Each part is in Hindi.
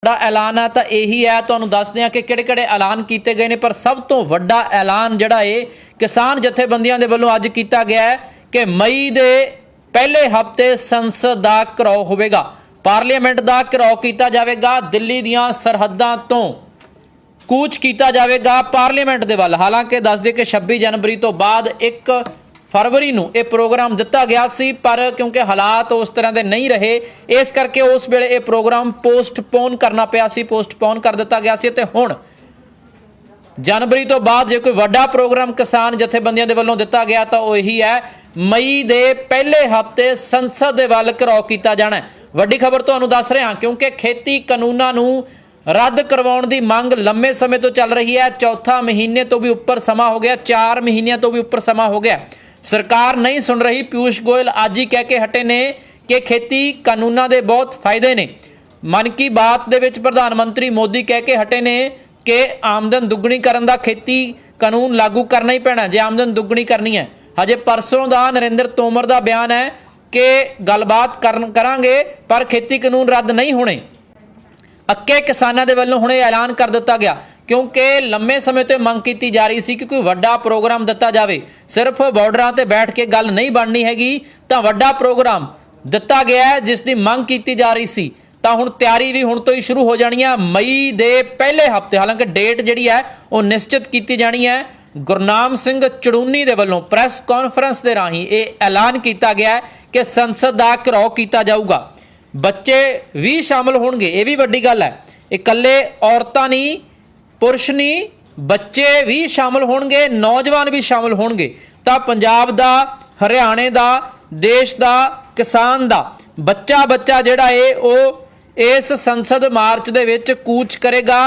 बड़ा ऐलान है तो यही है तुहानूं दसदे कि किहड़े-किहड़े ऐलान किए गए ने। पर सब तो वड्डा ऐलान जिहड़ा है किसान जथेबंदियां दे वल्लों अज किया गया है कि मई दे पहले हफ्ते संसद दा घिराओ होवेगा, पार्लीमेंट दा घिराओ किया जाएगा, दिल्ली दीआं सरहदां तो कूच किया जाएगा पार्लीमेंट दे वल। हालांकि दस दे कि 26 जनवरी तो बाद 1 फरवरी नूं ये प्रोग्राम दिता गया सी, पर क्योंकि हालात उस तरह के नहीं रहे इस करके उस वेले ये प्रोग्राम पोस्टपोन करना पिया सी, पोस्टपोन कर दिता गया सी। ते हुण जनवरी तो बाद जो कोई वड्डा प्रोग्राम किसान जथेबंदियों के वलों दिता गया तो यही है मई के पहले हफ्ते संसद के वल घिराओ किया जाना है। वड्डी खबर तुहानूं दस रहा क्योंकि खेती कानूनां नूं रद्द करवाउण दी मंग लंबे समय तो चल रही है। चौथा महीने तो भी उपर समा हो गया, 4 महीनों तो भी उपर समा हो गया, सरकार नहीं सुन रही। पीयूष गोयल आज ही कह के हटे ने कि खेती कानूनां दे बहुत फायदे ने। मन की बात दे विच प्रधानमंत्री मोदी कह के हटे ने कि आमदन दुगनी करन दा खेती कानून लागू करना ही पैना जे आमदन दुगनी करनी है। हजे परसों का नरेंद्र तोमर का बयान है कि गलबात करांगे पर खेती कानून रद्द नहीं होने। अक्के किसानों के वलों हुणे ऐलान कर दिता गया क्योंकि लंबे समय तो मंग की जा रही सी कि कोई वड्डा प्रोग्राम दिता जाए। सिर्फ बॉर्डरां ते बैठ के गल नहीं बननी हैगी, तो वड्डा प्रोग्राम दिता गया है जिसकी मंग की जा रही सी। तो हुण तैयारी भी हुण तो ही शुरू हो जानी है मई के पहले हफ्ते। हालांकि डेट जिहड़ी है वो निश्चित की जानी है। गुरनाम सिंह चड़ूनी के वलों प्रैस कॉन्फ्रेंस के राही ये ऐलान किया गया है कि संसद का घिराओ किया जाऊगा। बच्चे भी शामिल होणगे, ये भी वड्डी गल है। इकल्ले औरतां नहीं, पुरुष नहीं, बच्चे भी शामिल होणगे, नौजवान भी शामिल होणगे। तो पंजाब दा, हरियाणे दा, देश दा, किसान दा बच्चा बच्चा जिहड़ा है वो इस संसद मार्च दे विच कूच करेगा,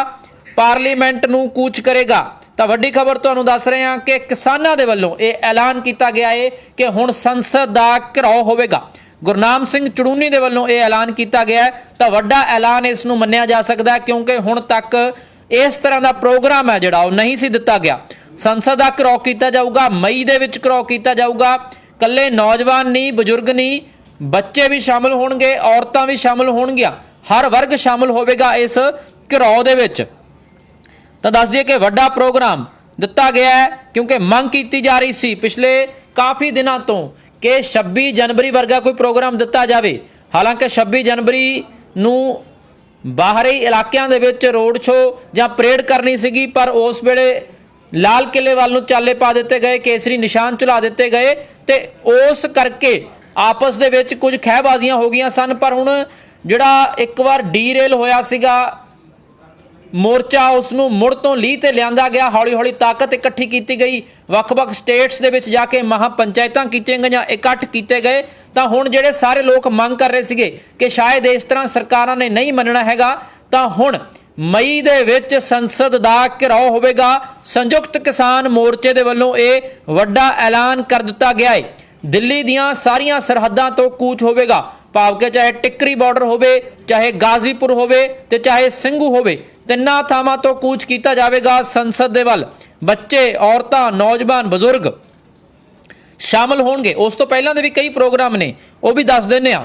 पार्लीमेंट नूं कूच करेगा। तो वड्डी खबर तुहानूं दस रहे हैं कि किसानां दे वल्लों ये ऐलान किया गया है कि हुण संसद दा घिराओ होवेगा। गुरनाम सिंह चड़ूनी दे वल्लों ये ऐलान किया गया है। तो वड्डा ऐलान इस नूं मन्निया जा सकदा है क्योंकि हुण तक इस तरह का प्रोग्राम है जिहड़ा नहीं सी दिता गया। संसद का घिराओ किया जाऊगा, मई दे विच घिराओ किया जाऊगा। कल्ले नौजवान नहीं, बजुर्ग नहीं, बच्चे भी शामिल होणगे, औरतां भी शामिल होणगियां, हर वर्ग शामिल होवेगा इस घिराओ दे विच। तो दस दिए कि वड्डा प्रोग्राम दिता गया है क्योंकि मंग की जा रही सी पिछले काफ़ी दिनों तो कि 26 जनवरी वर्गा कोई प्रोग्राम दिता जाए। हालांकि 26 जनवरी नूं बाहरी इलाकों के रोड शो या परेड करनी सीगी, पर उस वेले लाल किले वाल चाले पा दिते गए, केसरी निशान चला दिते गए, तो उस करके आपस दे विच कुछ खहबाजियां हो गई सन। पर हुण जिहड़ा एक बार डीरेल होया सीगा मोर्चा उसनूं मुड़ तो लीह ते लिआंदा गया, हौली हौली ताकत इकट्ठी की गई, वख-वख स्टेट्स दे विच जाके महापंचायतां कीतीआं गईआं, इकट्ठ किए गए। तो हुण जिहड़े सारे लोग मंग कर रहे सीगे कि शायद इस तरह सरकारां ने नहीं मनना हैगा, तो हुण मई दे विच संसद दा घिराओ होवेगा। संयुक्त किसान मोर्चे दे वल्लों ये वड्डा ऐलान कर दिता गया है। दिल्ली दीआं सारियां सरहदां तो कूच होवेगा, भाव के चाहे टिकरी बॉर्डर होवे, चाहे गाजीपुर होवे ते चाहे ਸਿੰਘੂ होवे, तिन्ना थावां तो कूच किया जाएगा संसद दे वल। बच्चे, औरतां, नौजवान, बजुर्ग शामिल होणगे। उस तो पहलां दे भी कई प्रोग्राम ने, वो भी दस दिंदे आ।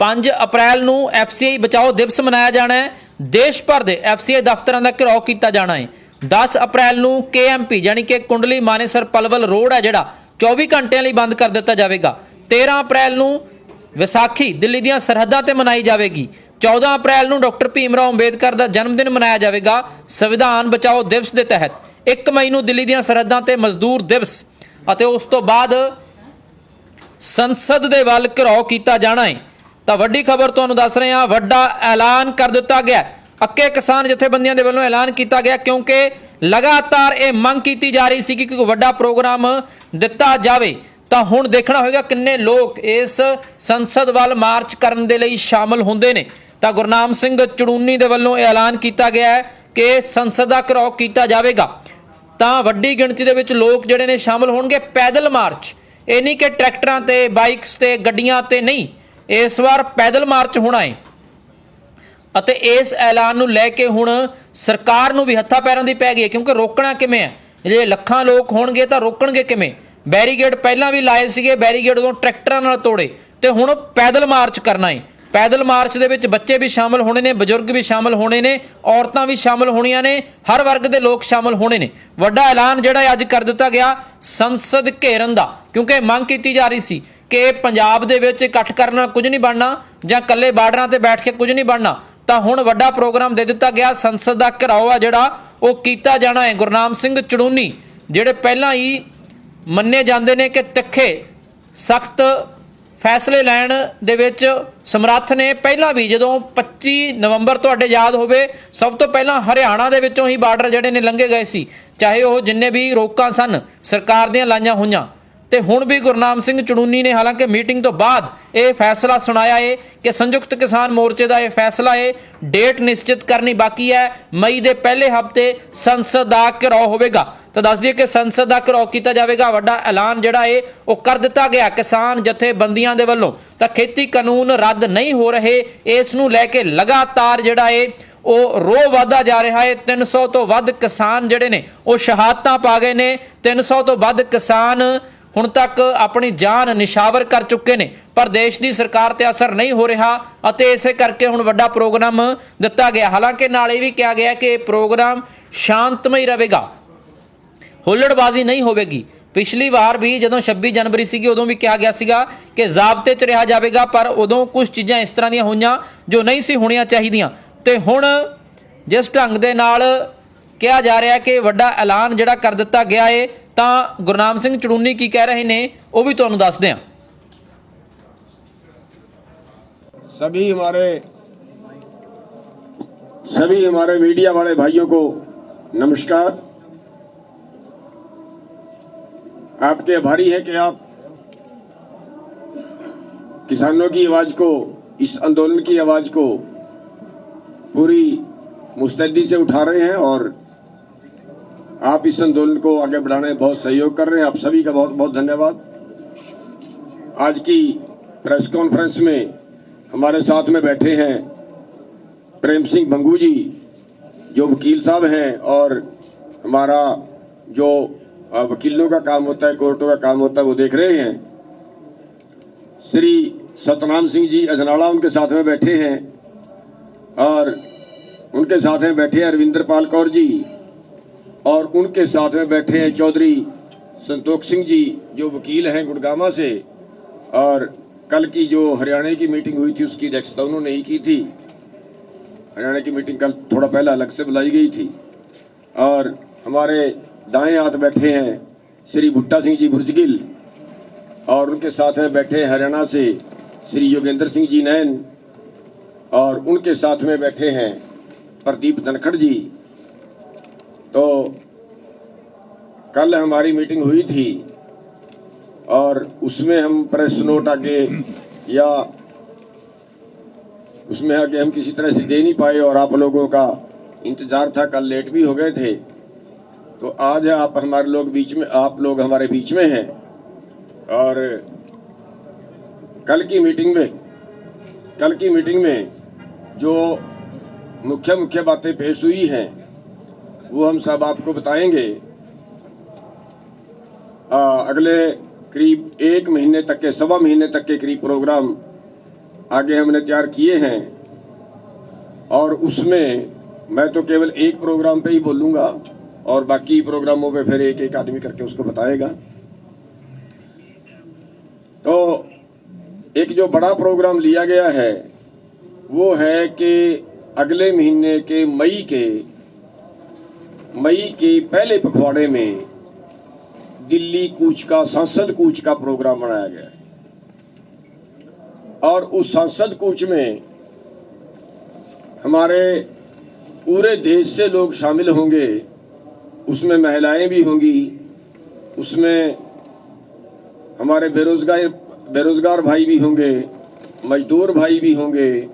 5 अप्रैल नूं FCI बचाओ दिवस मनाया जाना है, देश भर के FCI दफ्तरां दा घिराओ किया जाना है। 10 अप्रैल नूं KMP यानी कि कुंडली मानेसर पलवल रोड है जिहड़ा 24 घंटिਆਂ ਲਈ बंद कर दिता जाएगा। 13 अप्रैल नूं विसाखी दिल्ली दीआं सरहदां ते मनाई जाएगी। 14 अप्रैल नूं डॉक्टर भीमराव अंबेडकर का जन्मदिन मनाया जाएगा संविधान बचाओ दिवस के तहत। 1 मई नूं दिल्ली दीआं सरहदां ते मजदूर दिवस, अते उस तो बाद संसद दे वल घिराओ किया जाना है। तो वड्डी खबर तुहानूं दस रहे हैं, वड्डा ऐलान कर दिता गया। अक्के किसान जथेबंदियों के वल्लों ऐलान किया गया क्योंकि लगातार ये मंग की जा रही सी कि कोई वड्डा प्रोग्राम दिता जाए। तो हुण देखना होगा किन्ने लोग इस संसद वाल मार्च करने के लिए शामिल होंदे ने। तो गुरनाम सिंह चड़ूनी के वल्लों ऐलान किया गया है कि संसद का घिराओ किया जाएगा। तो वड्डी गिणती दे विच लोग जिहड़े ने शामिल होणगे। पैदल मार्च, ये नहीं कि ट्रैक्टरां ते, बाइक्स ते, गड्डियां ते नहीं, इस बार पैदल मार्च होना है। ਅਤੇ इस ऐलान नूं लैके हुण सरकार नूं भी हत्थां पैरां दी पै गई है क्योंकि रोकना किवें है, जे ਲੱਖਾਂ लोग होणगे तो रोकणगे किवें। बैरीगेड पहलां भी लाए सीगे, बैरीगेड उदों ट्रैक्टरां नाल तोड़े, ते हुण पैदल मार्च करना है। पैदल मार्च ਦੇ ਵਿੱਚ ਬੱਚੇ ਵੀ ਸ਼ਾਮਲ ਹੋਣੇ ਨੇ, ਬਜ਼ੁਰਗ ਵੀ ਸ਼ਾਮਲ ਹੋਣੇ ਨੇ, ਔਰਤਾਂ ਵੀ ਸ਼ਾਮਲ ਹੋਣੀਆਂ ਨੇ, ਹਰ ਵਰਗ ਦੇ ਲੋਕ ਸ਼ਾਮਲ ਹੋਣੇ ਨੇ। ਵੱਡਾ ਐਲਾਨ ਜਿਹੜਾ ਅੱਜ ਕਰ ਦਿੱਤਾ ਗਿਆ ਸੰਸਦ ਘੇਰਨ ਦਾ, ਕਿਉਂਕਿ ਮੰਗ ਕੀਤੀ ਜਾ ਰਹੀ ਸੀ ਕਿ ਪੰਜਾਬ ਦੇ ਵਿੱਚ ਇਕੱਠ ਕਰਨ ਨਾਲ ਕੁਝ ਨਹੀਂ ਬਣਨਾ ਜਾਂ ਇਕੱਲੇ ਬਾਰਡਰਾਂ ਤੇ ਬੈਠ ਕੇ ਕੁਝ ਨਹੀਂ ਬਣਨਾ, ਤਾਂ ਹੁਣ ਵੱਡਾ ਪ੍ਰੋਗਰਾਮ ਦੇ ਦਿੱਤਾ ਗਿਆ। ਸੰਸਦ ਦਾ ਘਿਰਾਓ ਆ ਜਿਹੜਾ ਉਹ ਕੀਤਾ ਜਾਣਾ ਹੈ। ਗੁਰਨਾਮ ਸਿੰਘ ਚੜੂਨੀ ਜਿਹੜੇ ਪਹਿਲਾਂ ਹੀ ਮੰਨੇ ਜਾਂਦੇ ਨੇ ਕਿ ਤਿੱਖੇ ਸਖਤ फैसले लैण दे विच समर्थ ने, पहला भी जो 25 नवंबर तुहाडे याद होवे सब तो पहला हरियाणा दे विचों ही बार्डर जिहड़े ने लंघे गए सी, चाहे वह जिन्ने भी रोकां सन सरकार दियां लाइयां होईयां। ते हुण भी गुरनाम सिंह चड़ूनी ने हालांकि मीटिंग तो बाद यह फैसला सुनाया है कि संयुक्त किसान मोर्चे का यह फैसला है, डेट निश्चित करनी बाकी है, मई के पहले हफ्ते संसद का घिराव होगा। तो दस दिए कि संसद का घिराव किया जाएगा। वड्डा ऐलान जिहड़ा है वो कर दिता गया किसान जथेबंदियां दे वल्लों। तो खेती कानून रद्द नहीं हो रहे, इस नूं लैके लगातार जिहड़ा है वो रोह वाधा जा रहा है। 300 तो वध किसान जिहड़े ने वो शहादतां पा गए ने। 300 तो वध किसान हुण तक अपनी जान निशावर कर चुके ने, पर देश की सरकार ते असर नहीं हो रहा अते इसे करके हुण वड्डा प्रोग्राम दिता गया। हालांकि नाल इह भी कहा गया कि प्रोग्राम शांतमई रहेगा, हुल्लड़बाजी नहीं होगी। पिछली बार भी जदों 26 जनवरी सी उदों भी कहा गया सीगा कि जाबते च रहा जाएगा, पर उदों कुछ चीज़ां इस तरह दीयां होईयां जो नहीं सी होणियां चाहीदियां। ते हुण जिस ढंग दे नाल कहा जा रहा है कि वड्डा ऐलान जिहड़ा कर दिता गया है, तो गुरनाम सिंह चड़ूनी की कह रहे हैं वो भी तुहानूं दसदे हां। सभी हमारे मीडिया वाले भाइयों को नमस्कार। आपके आभारी है कि आप किसानों की आवाज को, इस आंदोलन की आवाज को पूरी मुस्तैदी से उठा रहे हैं और आप इस आंदोलन को आगे बढ़ाने में बहुत सहयोग कर रहे हैं। आप सभी का बहुत बहुत धन्यवाद। आज की प्रेस कॉन्फ्रेंस में हमारे साथ में बैठे हैं प्रेम सिंह भंगू जी जो वकील साहब हैं और हमारा जो वकीलों का काम होता है, कोर्टों का काम होता है, वो देख रहे हैं। श्री सतनाम सिंह जी अजनाला उनके साथ में बैठे हैं और उनके साथ में बैठे हैं अरविंदर पाल कौर जी और उनके साथ में बैठे हैं चौधरी संतोख सिंह जी जो वकील हैं गुड़गामा से। और कल की जो हरियाणा की मीटिंग हुई थी उसकी अध्यक्षता उन्होंने ही की थी। हरियाणा की मीटिंग कल थोड़ा पहले अलग से बुलाई गई थी। और हमारे दाएं हाथ बैठे हैं श्री भुट्टा सिंह जी भुर्जगिल और उनके साथ में बैठे हरियाणा से श्री योगेंद्र सिंह जी नैन और उनके साथ में बैठे हैं प्रदीप धनखड़ जी। तो कल हमारी मीटिंग हुई थी और उसमें हम प्रेस नोट आगे या उसमें आगे हम किसी तरह से दे नहीं पाए और आप लोगों का इंतजार था, कल लेट भी हो गए थे। तो आज आप हमारे लोग बीच में, आप लोग हमारे बीच में हैं और कल की मीटिंग में जो मुख्य बातें पेश हुई हैं वो हम सब आपको बताएंगे। अगले करीब 1 महीने तक के, 1.25 महीने तक के करीब प्रोग्राम आगे हमने तैयार किए हैं और उसमें मैं तो केवल एक प्रोग्राम पे ही बोलूंगा और बाकी प्रोग्रामों पे फिर एक एक आदमी करके उसको बताएगा। तो एक जो बड़ा प्रोग्राम लिया गया है वो है कि अगले महीने के मई के पहले पखवाड़े में दिल्ली कूच का, संसद कूच का प्रोग्राम बनाया गया है और उस संसद कूच में हमारे पूरे देश से लोग शामिल होंगे। उसमें महिलाएं भी होंगी, उसमें हमारे बेरोजगार भाई भी होंगे, मजदूर भाई भी होंगे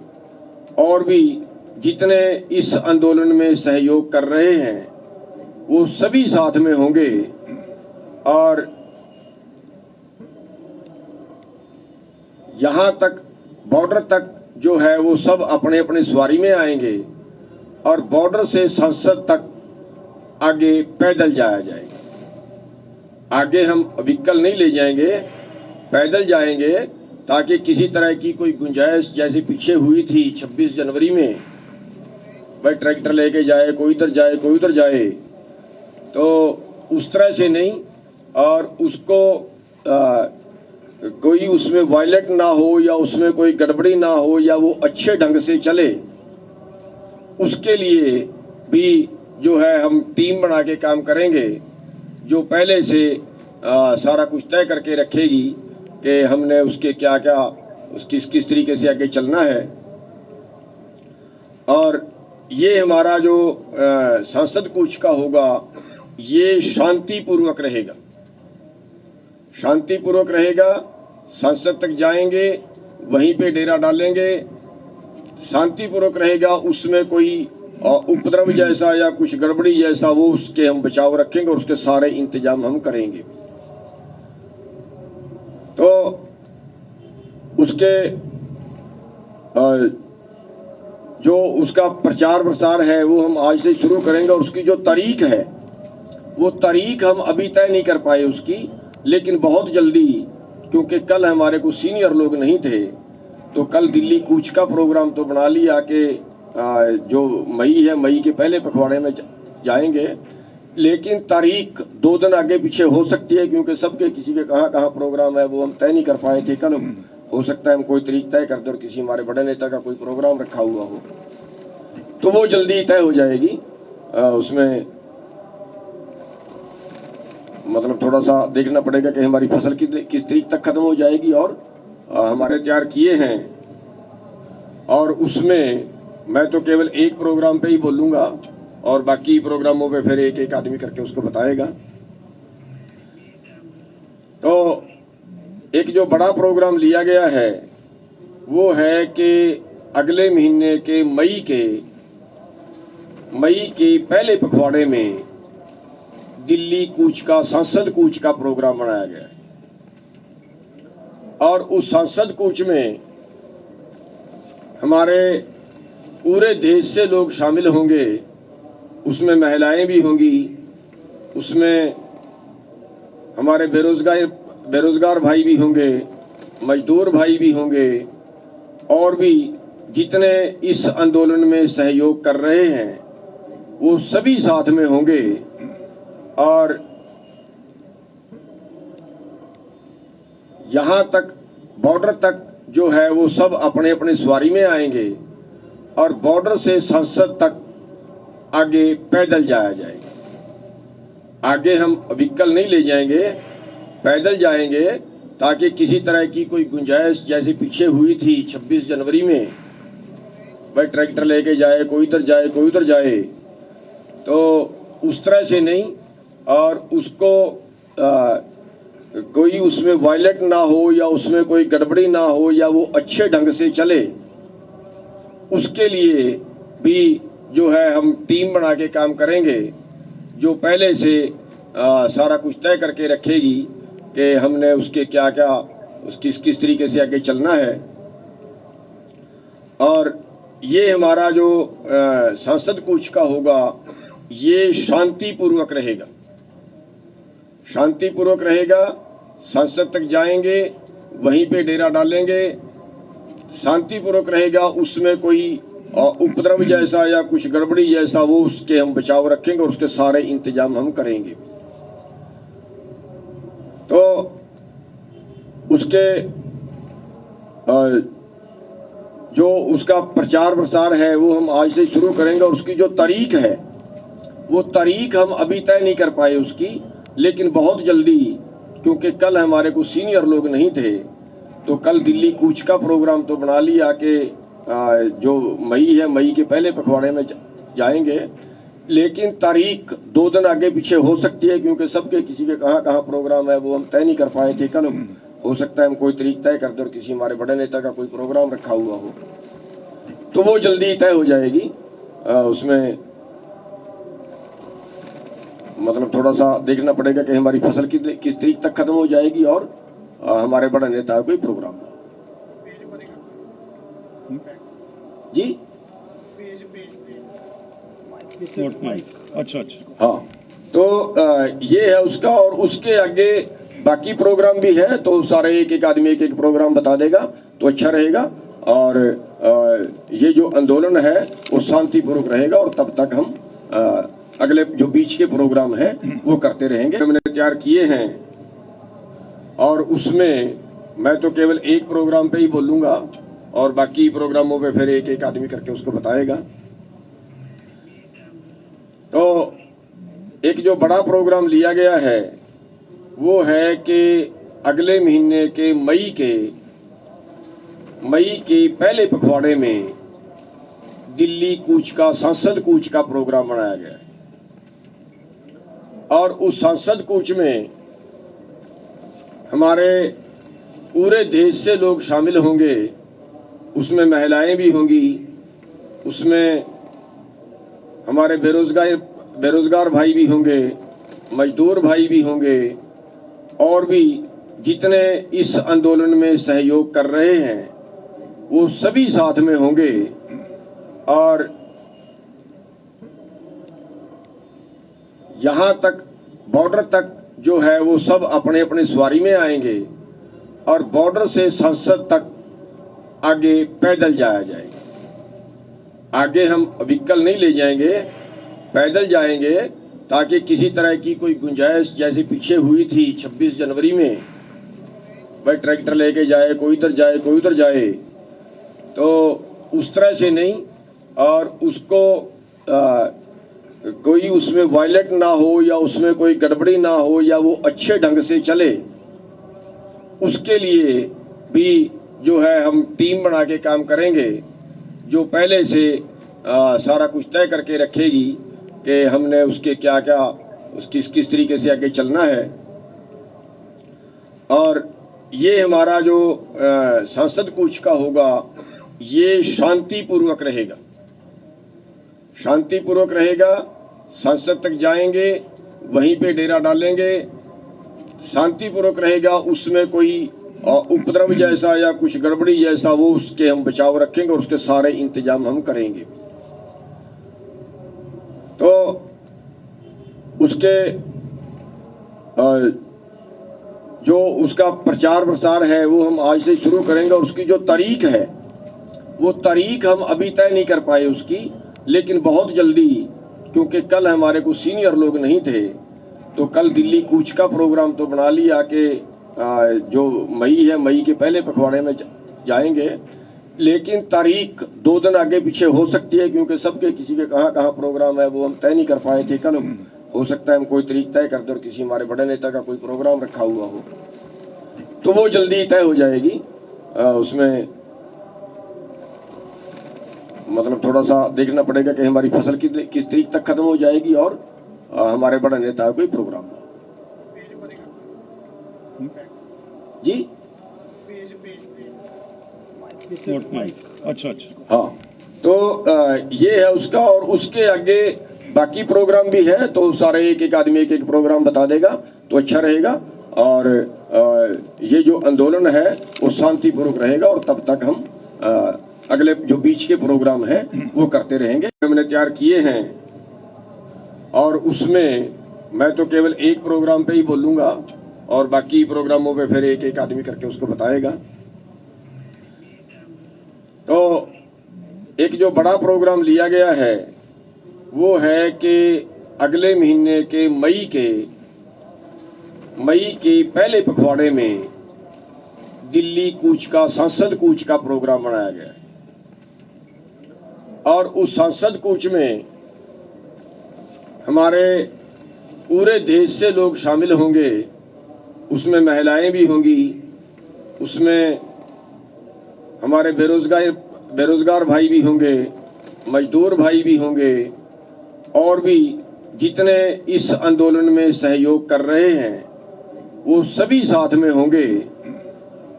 और भी जितने इस आंदोलन में सहयोग कर रहे हैं वो सभी साथ में होंगे। और यहां तक बॉर्डर तक जो है वो सब अपने अपने सवारी में आएंगे और बॉर्डर से संसद तक आगे पैदल जाया जाएगा। आगे हम व्हीकल नहीं ले जाएंगे, पैदल जाएंगे ताकि किसी तरह की कोई गुंजाइश जैसे पीछे हुई थी 26 जनवरी में, भाई ट्रैक्टर लेके जाए, कोई इधर जाए कोई उधर जाए, तो उस तरह से नहीं, और उसको कोई उसमें वायलेट ना हो या उसमें कोई गड़बड़ी ना हो या वो अच्छे ढंग से चले, उसके लिए भी जो है हम टीम बना के काम करेंगे, जो पहले से सारा कुछ तय करके रखेगी कि हमने उसके क्या क्या किस तरीके से आगे चलना है। और ये हमारा जो संसद कूच का होगा ये शांतिपूर्वक रहेगा, शांतिपूर्वक रहेगा। संसद तक जाएंगे, वहीं पे डेरा डालेंगे, शांतिपूर्वक रहेगा, उसमें कोई उपद्रव जैसा या कुछ गड़बड़ी जैसा वो उसके हम बचाव रखेंगे और उसके सारे इंतजाम हम करेंगे। तो उसके जो उसका प्रचार प्रसार है वो हम आज से शुरू करेंगे, और उसकी जो तारीख है वो तारीख हम अभी तय नहीं कर पाए उसकी, लेकिन बहुत जल्दी, क्योंकि कल हमारे कुछ सीनियर लोग नहीं थे, तो कल दिल्ली कूच का प्रोग्राम तो बना लिया कि जो मई है, मई के पहले पखवाड़े में जाएंगे, लेकिन तारीख 2 दिन आगे पीछे हो सकती है, क्योंकि सबके किसी के कहाँ प्रोग्राम है वो हम तय नहीं कर पाए थे कल। हो सकता है हम कोई तारीख तय कर दें और किसी हमारे बड़े नेता का कोई प्रोग्राम रखा हुआ हो, तो वो जल्दी तय हो जाएगी। उसमें मतलब थोड़ा सा देखना पड़ेगा कि हमारी फसल किस तारीख तक खत्म हो जाएगी, और हमारे तैयार किए हैं, और उसमें मैं तो केवल एक प्रोग्राम पे ही बोलूंगा और बाकी प्रोग्रामों पे फिर एक एक आदमी करके उसको बताएगा। तो एक जो बड़ा प्रोग्राम लिया गया है वो है कि अगले महीने के मई के पहले पखवाड़े में दिल्ली कूच का, संसद कूच का प्रोग्राम बनाया गया है, और उस संसद कूच में हमारे पूरे देश से लोग शामिल होंगे, उसमें महिलाएं भी होंगी, उसमें हमारे बेरोजगार भाई भी होंगे, मजदूर भाई भी होंगे, और भी जितने इस आंदोलन में सहयोग कर रहे हैं वो सभी साथ में होंगे। और यहां तक बॉर्डर तक जो है वो सब अपने अपने सवारी में आएंगे, और बॉर्डर से संसद तक आगे पैदल जाया जाएगा। आगे हम व्हीकल नहीं ले जाएंगे, पैदल जाएंगे, ताकि किसी तरह की कोई गुंजाइश जैसे पीछे हुई थी 26 जनवरी में, भाई ट्रैक्टर लेके जाए, कोई इधर जाए कोई उधर जाए, तो उस तरह से नहीं, और उसको कोई उसमें वायलेट ना हो या उसमें कोई गड़बड़ी ना हो या वो अच्छे ढंग से चले, उसके लिए भी जो है हम टीम बना के काम करेंगे, जो पहले से सारा कुछ तय करके रखेगी कि हमने उसके क्या क्या किस तरीके से आगे चलना है। और ये हमारा जो संसद कूच का होगा ये शांतिपूर्वक रहेगा, शांतिपूर्वक रहेगा। संसद तक जाएंगे, वहीं पे डेरा डालेंगे, शांतिपूर्वक रहेगा, उसमें कोई उपद्रव जैसा या कुछ गड़बड़ी जैसा वो उसके हम बचाव रखेंगे और उसके सारे इंतजाम हम करेंगे। तो उसके जो उसका प्रचार प्रसार है वो हम आज से शुरू करेंगे, और उसकी जो तारीख है वो तारीख हम अभी तय नहीं कर पाए उसकी, लेकिन बहुत जल्दी, क्योंकि कल हमारे कुछ सीनियर लोग नहीं थे, तो कल दिल्ली कूच का प्रोग्राम तो बना लिया कि जो मई है, मई के पहले पखवाड़े में जाएंगे, लेकिन तारीख 2 दिन आगे पीछे हो सकती है, क्योंकि सबके किसी के कहाँ प्रोग्राम है वो हम तय नहीं कर पाए थे कल। हो सकता है हम कोई तारीख तय कर दें और किसी हमारे बड़े नेता का कोई प्रोग्राम रखा हुआ हो, तो वो जल्दी तय हो जाएगी। उसमें मतलब थोड़ा सा देखना पड़ेगा कि हमारी फसल किस तारीख तक खत्म हो जाएगी, और हमारे बड़े नेता का कोई प्रोग्राम जी। अच्छा, हाँ, तो ये है उसका, और उसके आगे बाकी प्रोग्राम भी है, तो सारे एक एक आदमी एक एक प्रोग्राम बता देगा तो अच्छा रहेगा। और ये जो आंदोलन है वो शांतिपूर्वक रहेगा और तब तक हम अगले जो बीच के प्रोग्राम है वो करते रहेंगे। हमने तैयार किए हैं और उसमें मैं तो केवल एक प्रोग्राम पे ही बोलूंगा और बाकी प्रोग्रामों पे फिर एक एक आदमी करके उसको बताएगा। तो एक जो बड़ा प्रोग्राम लिया गया है वो है कि अगले महीने के मई के पहले पखवाड़े में दिल्ली कूच का, संसद कूच का प्रोग्राम बनाया गया है और उस संसद कूच में हमारे पूरे देश से लोग शामिल होंगे। उसमें महिलाएं भी होंगी, उसमें हमारे बेरोजगार भाई भी होंगे, मजदूर भाई भी होंगे और भी जितने इस आंदोलन में सहयोग कर रहे हैं वो सभी साथ में होंगे। और यहां तक बॉर्डर तक जो है वो सब अपने अपने सवारी में आएंगे और बॉर्डर से संसद तक आगे पैदल जाया जाएगा। आगे हम व्हीकल नहीं ले जाएंगे, पैदल जाएंगे ताकि किसी तरह की कोई गुंजाइश जैसे पीछे हुई थी 26 जनवरी में, भाई ट्रैक्टर लेके जाए, कोई इधर जाए कोई उधर जाए, तो उस तरह से नहीं। और उसको कोई उसमें वायलेट ना हो या उसमें कोई गड़बड़ी ना हो या वो अच्छे ढंग से चले, उसके लिए भी जो है हम टीम बना के काम करेंगे जो पहले से सारा कुछ तय करके रखेगी कि हमने उसके क्या क्या उसकी किस तरीके से आगे चलना है। और ये हमारा जो संसद कूच का होगा ये शांतिपूर्वक रहेगा, शांतिपूर्वक रहेगा। संसद तक जाएंगे, वहीं पे डेरा डालेंगे, शांतिपूर्वक रहेगा। उसमें कोई उपद्रव जैसा या कुछ गड़बड़ी जैसा वो उसके हम बचाव रखेंगे और उसके सारे इंतजाम हम करेंगे। तो उसके जो उसका प्रचार प्रसार है वो हम आज से शुरू करेंगे और उसकी जो तारीख है वो तारीख हम अभी तय नहीं कर पाए उसकी, लेकिन बहुत जल्दी, क्योंकि कल हमारे कुछ सीनियर लोग नहीं थे तो कल दिल्ली कूच का प्रोग्राम तो बना लिया कि जो मई है मई के पहले पखवाड़े में जाएंगे, लेकिन तारीख 2 दिन आगे पीछे हो सकती है क्योंकि सबके किसी के कहाँ प्रोग्राम है वो हम तय नहीं कर पाए थे। कल हो सकता है हम कोई तारीख तय कर दे और किसी हमारे बड़े नेता का कोई प्रोग्राम रखा हुआ हो तो वो जल्दी तय हो जाएगी। उसमें मतलब थोड़ा सा देखना पड़ेगा कि हमारी फसल किस तारीख तक खत्म हो जाएगी और हमारे बड़े नेता का कोई प्रोग्राम हो। जी अच्छा हाँ, तो ये है उसका। और उसके आगे बाकी प्रोग्राम भी है, तो सारे एक एक आदमी एक एक प्रोग्राम बता देगा तो अच्छा रहेगा। और ये जो आंदोलन है वो शांतिपूर्वक रहेगा और तब तक हम अगले जो बीच के प्रोग्राम है वो करते रहेंगे। हमने तैयार किए हैं और उसमें मैं तो केवल एक प्रोग्राम पे ही बोलूंगा और बाकी प्रोग्रामों पे फिर एक एक आदमी करके उसको बताएगा। तो एक जो बड़ा प्रोग्राम लिया गया है वो है कि अगले महीने के मई के पहले पखवाड़े में दिल्ली कूच का, संसद कूच का प्रोग्राम बनाया गया है और उस संसद कूच में हमारे पूरे देश से लोग शामिल होंगे। उसमें महिलाएं भी होंगी, उसमें हमारे बेरोजगार भाई भी होंगे, मजदूर भाई भी होंगे और भी जितने इस आंदोलन में सहयोग कर रहे हैं वो सभी साथ में होंगे।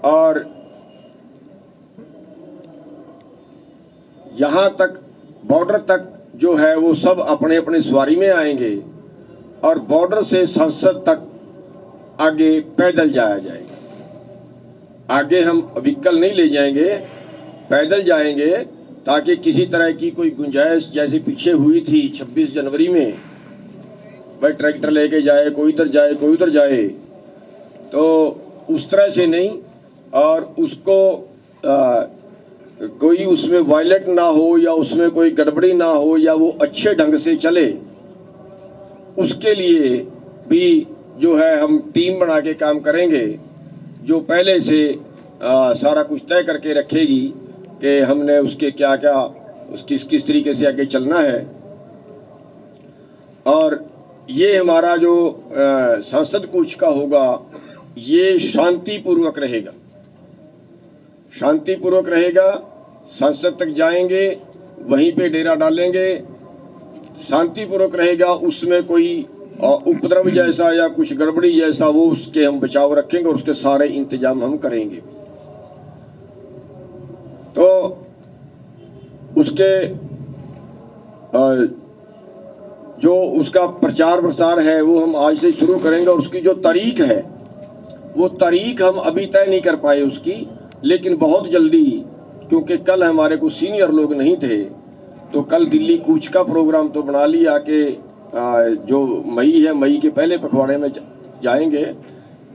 और यहां तक बॉर्डर तक जो है वो सब अपने अपने सवारी में आएंगे और बॉर्डर से संसद तक आगे पैदल जाया जाएगा। आगे हम व्हीकल नहीं ले जाएंगे, पैदल जाएंगे ताकि किसी तरह की कोई गुंजाइश जैसे पीछे हुई थी 26 जनवरी में, भाई ट्रैक्टर लेके जाए, कोई इधर जाए कोई उधर जाए, तो उस तरह से नहीं, और उसको कोई उसमें वायलेट ना हो या उसमें कोई गड़बड़ी ना हो या वो अच्छे ढंग से चले, उसके लिए भी जो है हम टीम बना के काम करेंगे, जो पहले से सारा कुछ तय करके रखेगी कि हमने उसके क्या क्या उसकी किस तरीके से आगे चलना है। और ये हमारा जो संसद कूच का होगा ये शांतिपूर्वक रहेगा, शांतिपूर्वक रहेगा। संसद तक जाएंगे, वहीं पे डेरा डालेंगे, शांतिपूर्वक रहेगा। उसमें कोई उपद्रव जैसा या कुछ गड़बड़ी जैसा वो उसके हम बचाव रखेंगे और उसके सारे इंतजाम हम करेंगे। तो उसके जो उसका प्रचार प्रसार है वो हम आज से शुरू करेंगे, और उसकी जो तारीख है वो तारीख हम अभी तय नहीं कर पाए उसकी, लेकिन बहुत जल्दी, क्योंकि कल हमारे कुछ सीनियर लोग नहीं थे, तो कल दिल्ली कूच का प्रोग्राम तो बना लिया कि जो मई है, मई के पहले पखवाड़े में जाएंगे,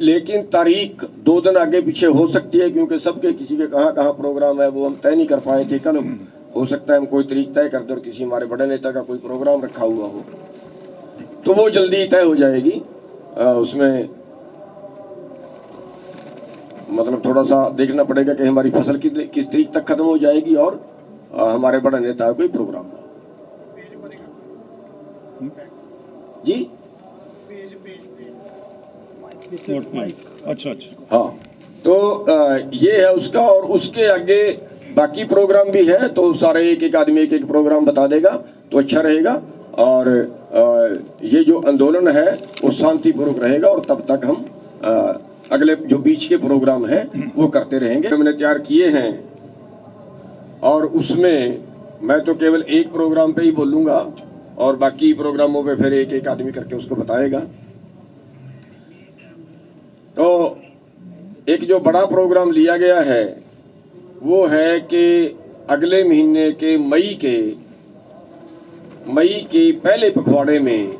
लेकिन तारीख 2 दिन आगे पीछे हो सकती है, क्योंकि सबके किसी के कहाँ कहाँ प्रोग्राम है वो हम तय नहीं कर पाए थे। कल हो सकता है हम कोई तारीख तय कर दे और किसी हमारे बड़े नेता का कोई प्रोग्राम रखा हुआ हो, तो वो जल्दी तय हो जाएगी। उसमें मतलब थोड़ा सा देखना पड़ेगा कि हमारी फसल किस तारीख तक खत्म हो जाएगी और हमारे बड़े नेता का कोई प्रोग्राम हो। जी अच्छा, हाँ, तो ये है उसका, और उसके आगे बाकी प्रोग्राम भी है, तो सारे एक एक आदमी एक एक प्रोग्राम बता देगा तो अच्छा रहेगा। और ये जो आंदोलन है वो शांतिपूर्वक रहेगा, और तब तक हम अगले जो बीच के प्रोग्राम है वो करते रहेंगे। हमने तैयार किए हैं, और उसमें मैं तो केवल एक प्रोग्राम पे ही बोलूंगा और बाकी प्रोग्रामों पे फिर एक एक आदमी करके उसको बताएगा। तो एक जो बड़ा प्रोग्राम लिया गया है वो है कि अगले महीने के मई के पहले पखवाड़े में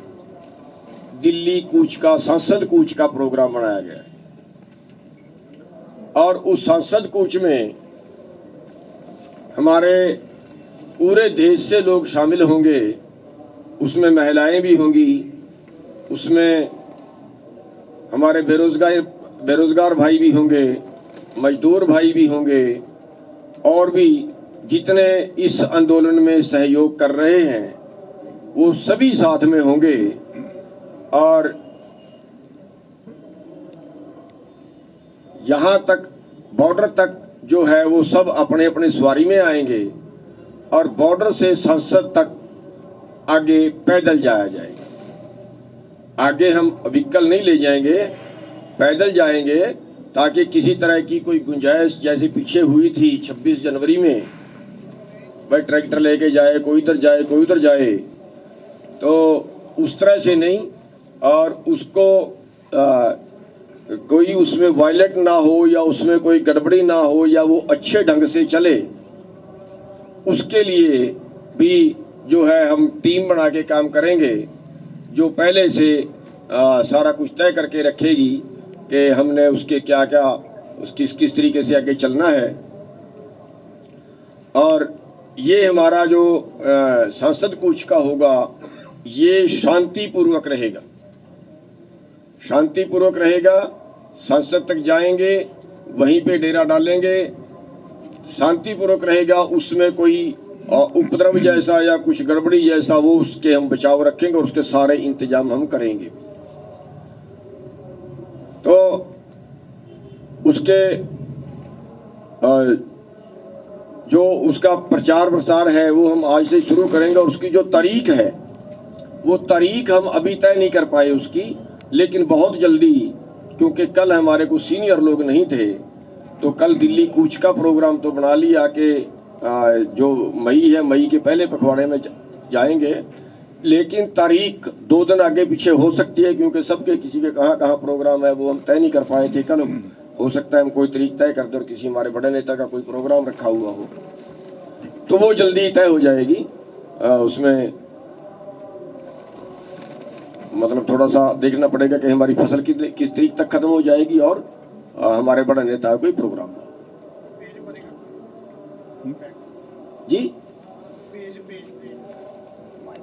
दिल्ली कूच का, संसद कूच का प्रोग्राम बनाया गया है, और उस संसद कूच में हमारे पूरे देश से लोग शामिल होंगे, उसमें महिलाएं भी होंगी, उसमें हमारे बेरोजगार भाई भी होंगे, मजदूर भाई भी होंगे, और भी जितने इस आंदोलन में सहयोग कर रहे हैं वो सभी साथ में होंगे। और यहां तक बॉर्डर तक जो है वो सब अपने अपने सवारी में आएंगे, और बॉर्डर से संसद तक आगे पैदल जाया जाएगा। आगे हम व्हीकल नहीं ले जाएंगे, पैदल जाएंगे, ताकि किसी तरह की कोई गुंजाइश जैसे पीछे हुई थी 26 जनवरी में, भाई ट्रैक्टर लेके जाए, कोई इधर जाए कोई उधर जाए, तो उस तरह से नहीं, और उसको कोई उसमें वायलेट ना हो या उसमें कोई गड़बड़ी ना हो या वो अच्छे ढंग से चले, उसके लिए भी जो है हम टीम बना के काम करेंगे, जो पहले से सारा कुछ तय करके रखेगी कि हमने उसके क्या क्या उसकी किस तरीके से आगे चलना है। और ये हमारा जो संसद कूच का होगा ये शांतिपूर्वक रहेगा, शांतिपूर्वक रहेगा। संसद तक जाएंगे, वहीं पे डेरा डालेंगे, शांतिपूर्वक रहेगा। उसमें कोई उपद्रव जैसा या कुछ गड़बड़ी जैसा वो उसके हम बचाव रखेंगे और उसके सारे इंतजाम हम करेंगे। तो उसके जो उसका प्रचार प्रसार है वो हम आज से शुरू करेंगे, और उसकी जो तारीख है वो तारीख हम अभी तय नहीं कर पाए उसकी, लेकिन बहुत जल्दी, क्योंकि कल हमारे कुछ सीनियर लोग नहीं थे, तो कल दिल्ली कूच का प्रोग्राम तो बना लिया कि जो मई है, मई के पहले पखवाड़े में जाएंगे, लेकिन तारीख 2 दिन आगे पीछे हो सकती है, क्योंकि सबके किसी के कहाँ कहाँ प्रोग्राम है वो हम तय नहीं कर पाए थे। कल हो सकता है हम कोई तारीख तय कर दे और किसी हमारे बड़े नेता का कोई प्रोग्राम रखा हुआ हो, तो वो जल्दी तय हो जाएगी। उसमें मतलब थोड़ा सा देखना पड़ेगा कि हमारी फसल किस तारीख तक खत्म हो जाएगी और हमारे बड़े नेता कोई प्रोग्राम जी